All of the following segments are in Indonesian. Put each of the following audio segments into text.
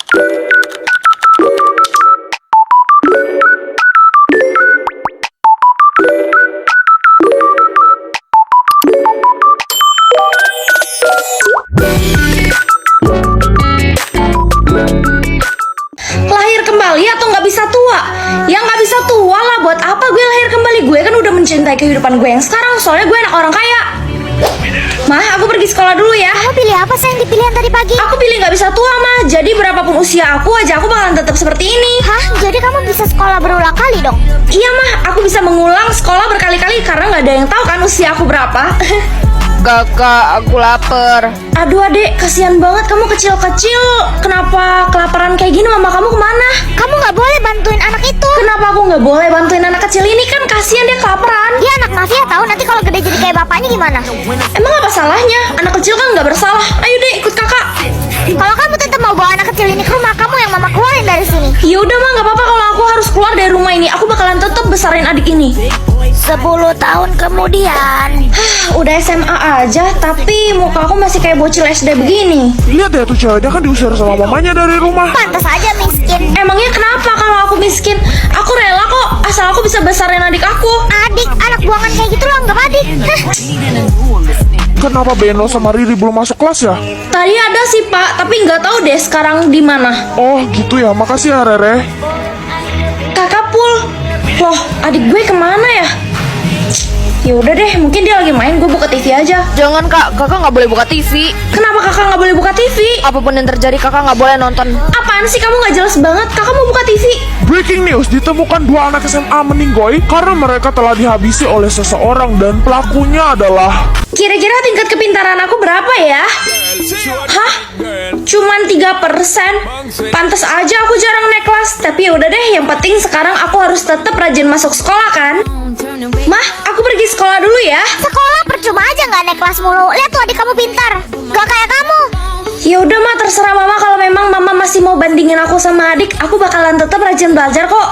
Lahir kembali atau nggak bisa tua? Ya nggak bisa tua lah, buat apa gue lahir kembali? Gue kan udah mencintai kehidupan gue yang sekarang, soalnya gue anak orang kaya. Mah, aku pergi sekolah dulu ya. Kamu pilih apa sih yang dipilihan tadi pagi? Aku pilih nggak bisa tua, Mah. Jadi berapapun usia aku aja, aku bakalan tetap seperti ini. Hah? Jadi kamu bisa sekolah berulang kali dong? Iya, Mah. Aku bisa mengulang sekolah berkali-kali karena nggak ada yang tahu kan usia aku berapa. Kakak, aku lapar. Aduh adek, kasihan banget kamu kecil-kecil. Kenapa kelaparan kayak gini? Mama kamu kemana? Kamu nggak boleh bantuin anak itu. Kenapa aku nggak boleh bantuin anak kecil ini? Kan kasihan dia kelaparan. Dia anak mafia tahu, nanti kalau gede jadi kayak bapaknya gimana? Emang apa salahnya? Anak kecil kan nggak bersalah. Ayo deh, ikut kakak. Kalau kamu tetap mau bawa anak kecil ini ke rumah, kamu yang mama keluarin dari sini. Ya udah mah, nggak apa-apa kalau aku harus keluar dari rumah ini. Aku bakalan tetap besarin adik ini. 10 tahun kemudian. Udah SMA aja, tapi muka aku masih kayak bocil SD begini. Lihat ya tuh cewek, dia kan diusir sama mamanya dari rumah. Pantas aja miskin. Emangnya kenapa kalau aku miskin? Aku rela kok, asal aku bisa besarin adik aku. Adik, anak buangan kayak gitu lo anggap adik. Hah? Kenapa Beno sama Riri belum masuk kelas ya? Tadi ada sih Pak, tapi nggak tahu deh sekarang di mana. Oh gitu ya, makasih ya Rere. Kakak Pul, loh adik gue kemana ya? Ya udah deh, mungkin dia lagi main, gue buka TV aja. Jangan kak, kakak nggak boleh buka TV. Kenapa kakak nggak boleh buka TV? Apapun yang terjadi kakak nggak boleh nonton. Apaan sih, kamu nggak jelas banget? Kakak mau buka TV? Breaking news, ditemukan 2 anak SMA meninggoy karena mereka telah dihabisi oleh seseorang dan pelakunya adalah... Kira-kira tingkat kepintaran aku berapa ya? Hah? Cuman 3%? Pantes aja aku jarang naik kelas. Tapi ya udah deh, yang penting sekarang aku harus tetap rajin masuk sekolah kan? Mah, aku pergi sekolah dulu ya. Sekolah percuma aja nggak naik kelas mulu. Lihat tuh adik kamu pintar, gak kayak kamu. Ya udah mah, terserah mama. Kalau memang mama masih mau bandingin aku sama adik, aku bakalan tetap rajin belajar kok.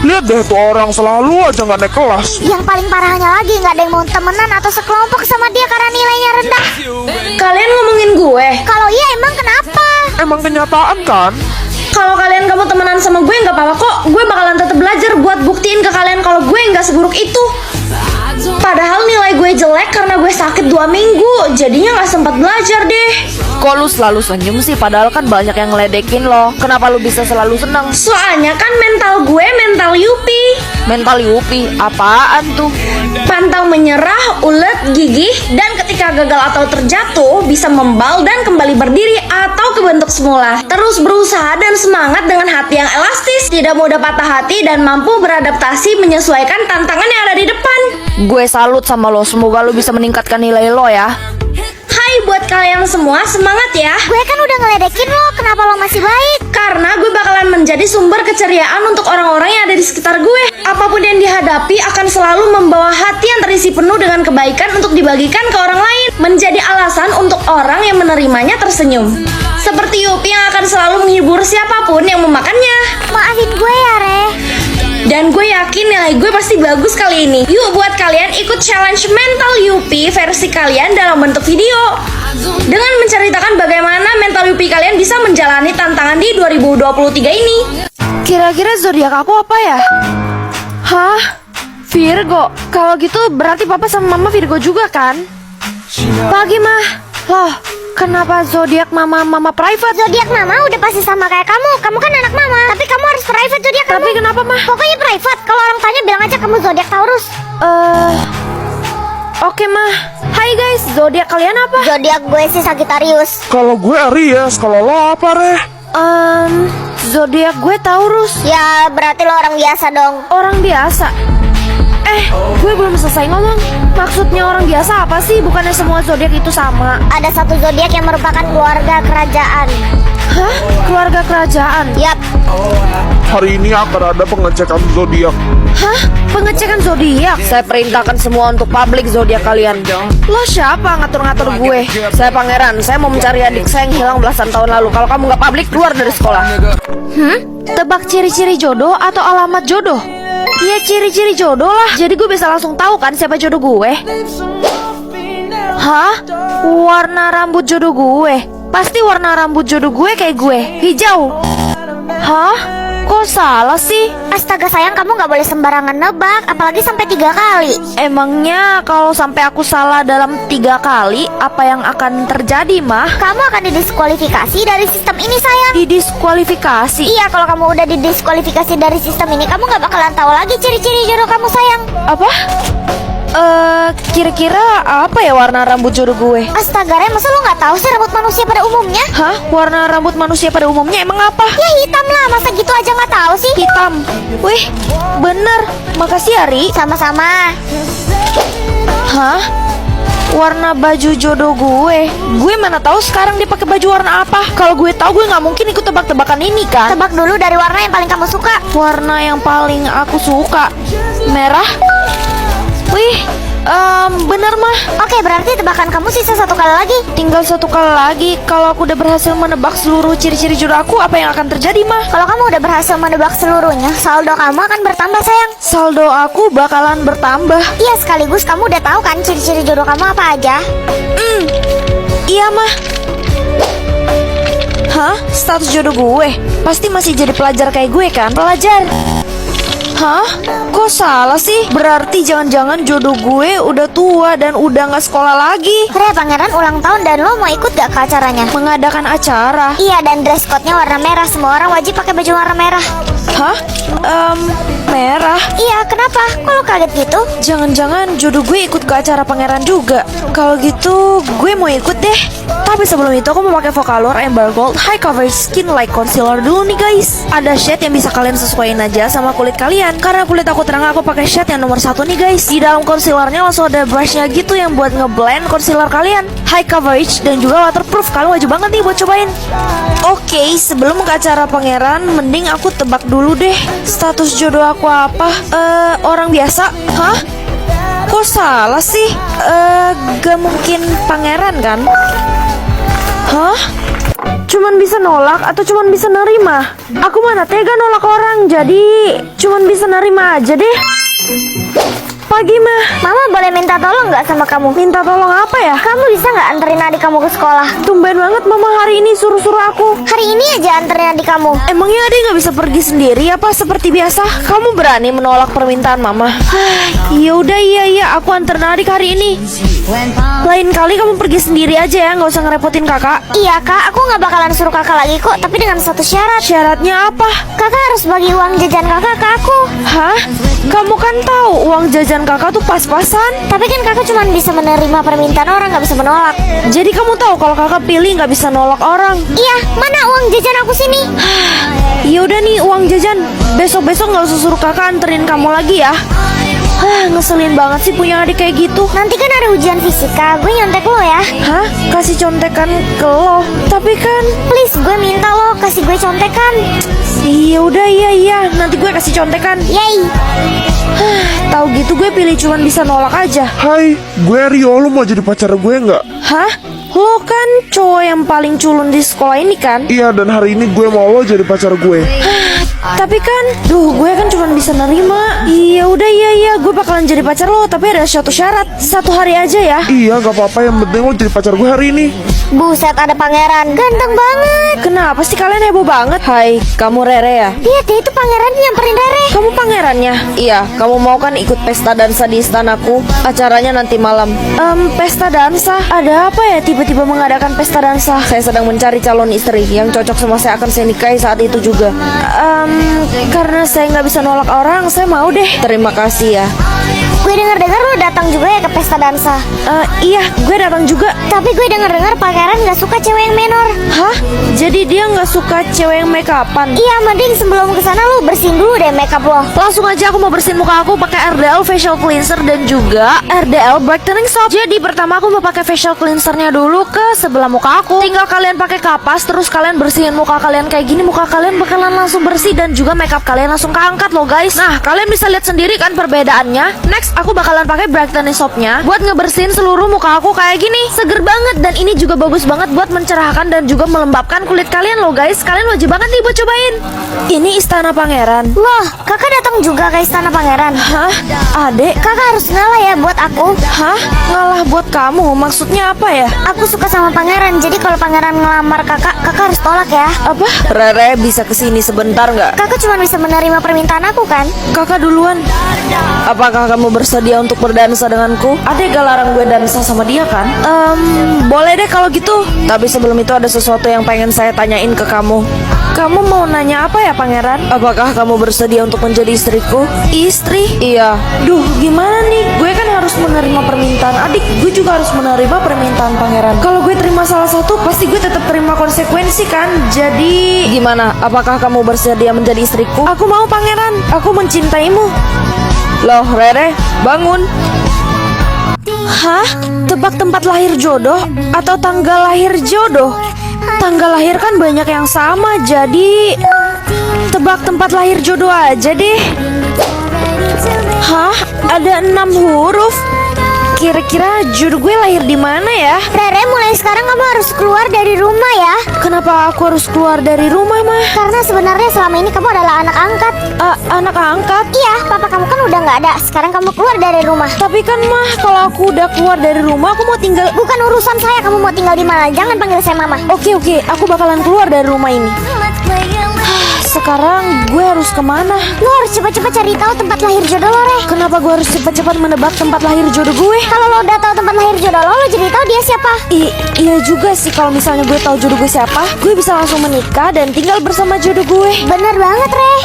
Lihat deh tuh orang selalu aja nggak naik kelas. Yang paling parahnya lagi, nggak ada yang mau temenan atau sekelompok sama dia karena nilainya rendah. Kalian ngomongin gue? Kalau iya emang kenapa? Emang kenyataan kan? Kalau kalian kamu temenan sama gue nggak apa-apa kok. Gue bakalan tetap belajar buat buktiin ke kalian kalau gue nggak seburuk itu. Padahal nilai gue jelek karena gue sakit 2 minggu, jadinya nggak sempat belajar deh. Kok lu selalu senyum sih? Padahal kan banyak yang ngeledekin lo. Kenapa lu bisa selalu senang? Soalnya kan mental gue mental Yupi. Mental Yupi, apaan tuh? Pantang menyerah, ulet, gigih, dan ketika gagal atau terjatuh bisa membal dan kembali berdiri atau ke bentuk semula. Terus berusaha dan semangat dengan hati yang elastis, tidak mudah patah hati dan mampu beradaptasi menyesuaikan tantangan yang ada di depan. Gue salut sama lo. Semoga lo bisa meningkatkan nilai lo ya. Hai buat kalian semua, semangat ya. Gue kan udah ngeledekin lo, kenapa lo masih baik? Karena gue bakalan menjadi sumber keceriaan untuk orang-orang yang ada di sekitar gue. Apapun yang dihadapi akan selalu membawa hati yang terisi penuh dengan kebaikan untuk dibagikan ke orang lain. Menjadi alasan untuk orang yang menerimanya tersenyum. Seperti Yupi yang akan selalu menghibur siapapun yang memakannya. Maafin gue ya, Re. Dan gue yakin nilai gue pasti bagus kali ini. Yuk buat kalian ikut challenge mental Yupi versi kalian dalam bentuk video. Dengan menceritakan bagaimana mental Yupi kalian bisa menjalani tantangan di 2023 ini. Kira-kira zodiak aku apa ya? Hah? Virgo. Kalau gitu berarti papa sama mama Virgo juga kan? Pagi mah. Loh, kenapa zodiak mama private? Zodiak mama udah pasti sama kayak kamu. Kamu kan anak mama. Tapi kamu harus private zodiak kamu. Tapi kenapa mah? Pokoknya private. Kalau orang tanya bilang aja kamu zodiak Taurus. Oke mah. Hai guys, zodiak kalian apa? Zodiak gue sih Sagittarius. Kalau gue Aries, kalau lo apa Re? Zodiak gue Taurus. Ya berarti lo orang biasa dong. Orang biasa. Gue belum selesai ngomong. Maksudnya orang biasa apa sih? Bukannya semua zodiak itu sama? Ada satu zodiak yang merupakan keluarga kerajaan. Hah? Keluarga kerajaan? Yap. Hari ini akan ada pengecekan zodiak. Hah? Pengecekan zodiak? Saya perintahkan semua untuk publik zodiak kalian. Lo siapa ngatur-ngatur gue? Saya pangeran. Saya mau mencari adik saya yang hilang belasan tahun lalu. Kalau kamu nggak publik, keluar dari sekolah. Tebak ciri-ciri jodoh atau alamat jodoh? Iya, ciri-ciri jodoh lah. Jadi gue bisa langsung tahu kan siapa jodoh gue. Hah? Warna rambut jodoh gue? Pasti warna rambut jodoh gue kayak gue, hijau. Hah? Kok salah sih? Astaga sayang, kamu nggak boleh sembarangan nebak, apalagi sampai 3 kali. Emangnya kalau sampai aku salah dalam 3 kali, apa yang akan terjadi, Mah? Kamu akan didiskualifikasi dari sistem ini sayang. Didiskualifikasi? Iya, kalau kamu udah didiskualifikasi dari sistem ini, kamu nggak bakalan tahu lagi ciri-ciri jodoh kamu sayang. Apa? Kira-kira apa ya warna rambut jodoh gue? Astaga Ren, masa lo nggak tahu sih rambut manusia pada umumnya? Hah? Warna rambut manusia pada umumnya emang apa? Ya hitam lah, masa gitu aja nggak tahu sih? Hitam. Wih, bener. Makasih ya, Ri. Sama-sama. Hah? Warna baju jodoh gue. Gue mana tahu sekarang dia pakai baju warna apa? Kalau gue tahu gue nggak mungkin ikut tebak-tebakan ini kan? Tebak dulu dari warna yang paling kamu suka. Warna yang paling aku suka merah. Wih, bener Mah. Oke, berarti tebakan kamu sisa 1 kali lagi. Tinggal 1 kali lagi. Kalau aku udah berhasil menebak seluruh ciri-ciri jodoh aku, apa yang akan terjadi Mah? Kalau kamu udah berhasil menebak seluruhnya, saldo kamu akan bertambah sayang. Saldo aku bakalan bertambah. Iya, sekaligus kamu udah tahu kan ciri-ciri jodoh kamu apa aja? Iya Mah. Hah? Status jodoh gue pasti masih jadi pelajar kayak gue kan? Pelajar. Hah? Kok salah sih? Berarti jangan-jangan jodoh gue udah tua dan udah gak sekolah lagi. Re, pangeran ulang tahun dan lo mau ikut gak ke acaranya? Mengadakan acara. Iya, dan dress code-nya warna merah. Semua orang wajib pakai baju warna merah. Hah? Merah? Iya, kenapa? Kok lo kaget gitu? Jangan-jangan jodoh gue ikut ke acara pangeran juga. Kalau gitu gue mau ikut deh. Tapi sebelum itu aku mau pakai Vocaloid Amber Gold High Coverage Skin Light Concealer dulu nih guys. Ada shade yang bisa kalian sesuaiin aja sama kulit kalian. Karena kulit aku terang, aku pakai shade yang nomor 1 nih guys. Di dalam concealernya langsung ada brushnya gitu yang buat ngeblend concealer kalian. High coverage dan juga waterproof. Kalian wajib banget nih buat cobain. Oke, sebelum ke acara pangeran, mending aku tebak dulu deh status jodoh aku apa. Orang biasa. Hah? Kok salah sih? Gak mungkin pangeran kan? Hah? Cuman bisa nolak atau cuman bisa nerima? Aku mana tega nolak orang, jadi cuman bisa nerima aja deh. Pagi Mah. Mama boleh minta tolong nggak sama kamu? Minta tolong apa ya? Kamu bisa nggak anterin adik kamu ke sekolah? Tumben banget Mama hari ini suruh-suruh aku. Hari ini aja anterin adik kamu. Emangnya adik nggak bisa pergi sendiri apa seperti biasa? Kamu berani menolak permintaan Mama? Ya udah, iya aku anterin adik hari ini. Lain kali kamu pergi sendiri aja ya, nggak usah ngerepotin kakak. Iya kak, aku nggak bakalan suruh kakak lagi kok, tapi dengan satu syarat. Syaratnya apa? Kakak harus bagi uang jajan kakak ke aku. Hah? Kamu kan tahu uang jajan kakak tuh pas-pasan. Tapi kan kakak cuma bisa menerima permintaan orang, nggak bisa menolak. Jadi kamu tahu kalau kakak pilih nggak bisa nolak orang. Iya, mana uang jajan aku sini? Ya udah nih uang jajan. Besok-besok nggak usah suruh kakak anterin kamu lagi ya. Ngeselin banget sih punya adik kayak gitu. Nanti kan ada ujian fisika, gue nyontek lo ya. Hah? Kasih contekan ke lo? Tapi kan Please, gue minta lo kasih gue contekan. iya udah, iya nanti gue kasih contekan. Yay. Tahu gitu gue pilih cuman bisa nolak aja. Hai, gue Rio, lu mau jadi pacar gue nggak? Hah? Lo kan cowok yang paling culun di sekolah ini kan? Iya, dan hari ini gue mau lo jadi pacar gue. Tapi kan, gue kan cuma bisa nerima. Iya udah, iya gue bakalan jadi pacar lo, tapi ada suatu syarat. 1 hari aja ya. Iya, gak apa-apa, yang penting lo jadi pacar gue hari ini. Buset, ada pangeran, ganteng banget. Kenapa sih kalian heboh banget? Hai, kamu Rere ya? Lihat deh, itu pangeran nyamperin Rere. Kamu pangerannya? Iya, kamu mau kan ikut pesta dansa di istanaku? Acaranya nanti malam. Pesta dansa? Ada apa ya tiba-tiba mengadakan pesta dansa? Saya sedang mencari calon istri yang cocok sama saya, akan saya nikahi saat itu juga. Karena saya nggak bisa nolak orang, saya mau deh. Terima kasih ya. Gue denger-dengar lo datang juga ya ke pesta dansa. Iya, gue datang juga. Tapi gue denger-dengar pangeran gak suka cewek yang menor. Hah? Jadi dia nggak suka cewek yang make upan? Iya, mending sebelum kesana lo bersihin dulu deh makeup lo. Langsung aja aku mau bersihin muka aku pakai RDL facial cleanser dan juga RDL brightening soap. Jadi pertama aku mau pakai facial cleansernya dulu ke sebelah muka aku. Tinggal kalian pakai kapas, terus kalian bersihin muka kalian kayak gini, muka kalian bakalan langsung bersih dan juga makeup kalian langsung keangkat loh guys. Nah, kalian bisa lihat sendiri kan perbedaannya. Next aku bakalan pakai brightening soapnya buat ngebersihin seluruh muka aku kayak gini. Seger banget dan ini juga bagus banget buat mencerahkan dan juga melembabkan kulit kalian loh guys. Kalian wajib banget nih buat cobain. Ini istana pangeran. Loh, kakak datang juga ke istana pangeran. Hah? Adek? Kakak harus ngalah ya buat aku. Hah? Ngalah buat kamu? Maksudnya apa ya? Aku suka sama pangeran, jadi kalau pangeran ngelamar kakak, kakak harus tolak ya. Apa? Rere bisa kesini sebentar nggak? Kakak cuma bisa menerima permintaan aku kan? Kakak duluan. Apakah kamu bersedia untuk berdansa denganku? Adek gak larang gue dansa sama dia kan? Boleh deh kalau gitu. Tapi sebelum itu ada sesuatu yang pengen saya tanyain ke kamu. Kamu mau nanya apa ya pangeran? Apakah kamu bersedia untuk menjadi istriku? Istri? Iya. Duh, gimana nih? Gue kan harus menerima permintaan adik. Gue juga harus menerima permintaan pangeran. Kalau gue terima salah satu, pasti gue tetap terima konsekuensi kan? Jadi gimana? Apakah kamu bersedia menjadi istriku? Aku mau pangeran. Aku mencintaimu. Loh, Rere, bangun. Hah? Tebak tempat lahir jodoh atau tanggal lahir jodoh? Tanggal lahir kan banyak yang sama, jadi tebak tempat lahir jodoh aja deh. Hah? Ada 6 huruf. Kira-kira jodoh gue lahir di mana ya? Rere, mulai sekarang kamu harus keluar dari rumah ya. Kenapa aku harus keluar dari rumah, mah? Karena sebenarnya selama ini kamu adalah anak angkat. Anak angkat? Iya, papa kamu kan udah nggak ada. Sekarang kamu keluar dari rumah. Tapi kan mah, kalau aku udah keluar dari rumah, aku mau tinggal. Bukan urusan saya kamu mau tinggal di mana. Jangan panggil saya mama. Oke, aku bakalan keluar dari rumah ini. Sekarang gue harus kemana? Lo harus cepat-cepat cari tahu tempat lahir jodoh lo, Re. Kenapa gue harus cepat-cepat menebak tempat lahir jodoh gue? Kalau lo udah tahu tempat lahir jodoh lo jadi tahu dia siapa. Iya juga sih, kalau misalnya gue tahu jodoh gue siapa, gue bisa langsung menikah dan tinggal bersama jodoh gue. Bener banget, Re.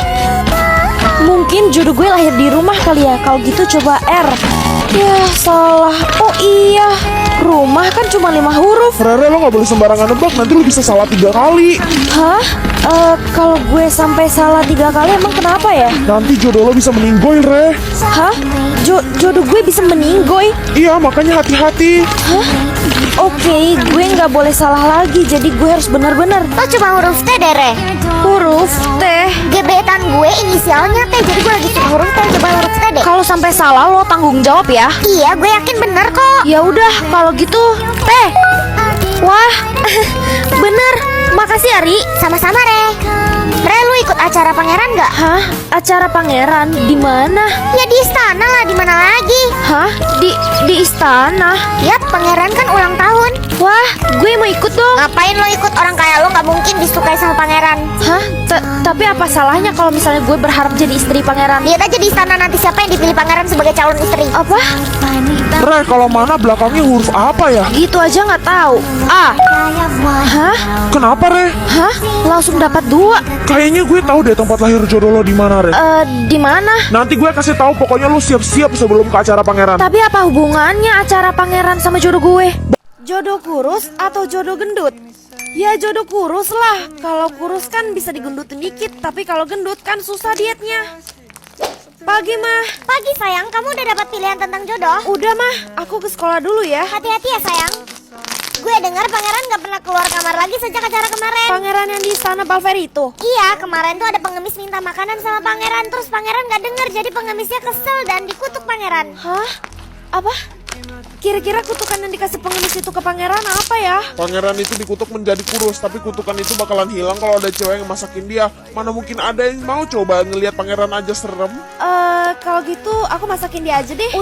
Mungkin jodoh gue lahir di rumah kali ya. Kalau gitu coba R. Ya salah. Oh iya, rumah kan cuma 5 huruf. Rere, lo gak boleh sembarangan nebak, nanti lo bisa salah 3 kali. Hah? Kalau gue sampai salah 3 kali emang kenapa ya? Nanti jodoh lo bisa meninggoy, Re. Hah? Jodoh gue bisa meninggoy? Iya, makanya hati-hati. Hah? Oke, gue nggak boleh salah lagi. Jadi gue harus benar-benar. Lo cuma huruf T deh, Re. Huruf T. Gebetan gue inisialnya T, jadi gue lagi suka huruf T. Coba huruf T deh. Kalau sampai salah lo tanggung jawab ya. Iya, gue yakin bener kok. Ya udah, kalau gitu T. Wah, bener. Makasih Ari. Sama-sama, Re. Re, lu ikut acara pangeran nggak? Hah? Acara pangeran di mana? Ya di istana lah, di mana lagi? Hah? Di istana? Yap, pangeran kan ulang tahun. Wah, gue mau ikut dong. Ngapain lo ikut? Orang kayak lo nggak mungkin disukai sama pangeran. Hah? Tapi apa salahnya kalau misalnya gue berharap jadi istri pangeran? Lihat aja di istana nanti siapa yang dipilih pangeran sebagai calon istri. Apa? Re, kalau mana belakangnya huruf apa ya? Gitu aja nggak tahu. A. Hah? Kenapa, Re? Hah? Langsung dapat 2. Kayaknya gue tahu deh tempat lahir jodoh lo di mana, Re. Di mana? Nanti gue kasih tahu, pokoknya lo siap-siap sebelum ke acara pangeran. Tapi apa hubungannya acara pangeran sama jodoh gue? Jodoh kurus atau jodoh gendut? Ya jodoh kurus lah. Kalau kurus kan bisa digendutin dikit, tapi kalau gendut kan susah dietnya. Pagi mah. Pagi sayang, kamu udah dapat pilihan tentang jodoh? Udah mah, aku ke sekolah dulu ya. Hati-hati ya sayang. Gue dengar pangeran gak pernah keluar kamar lagi sejak acara kemarin. Pangeran yang di istana Balveri itu? Iya, kemarin tuh ada pengemis minta makanan sama pangeran. Terus pangeran gak denger, jadi pengemisnya kesel dan dikutuk pangeran. Hah? Apa? Kira-kira kutukan yang dikasih pengemis itu ke pangeran apa ya? Pangeran itu dikutuk menjadi kurus, tapi kutukan itu bakalan hilang kalau ada cewek yang masakin dia. Mana mungkin ada yang mau coba ngelihat pangeran aja serem. Kalau gitu aku masakin dia aja deh.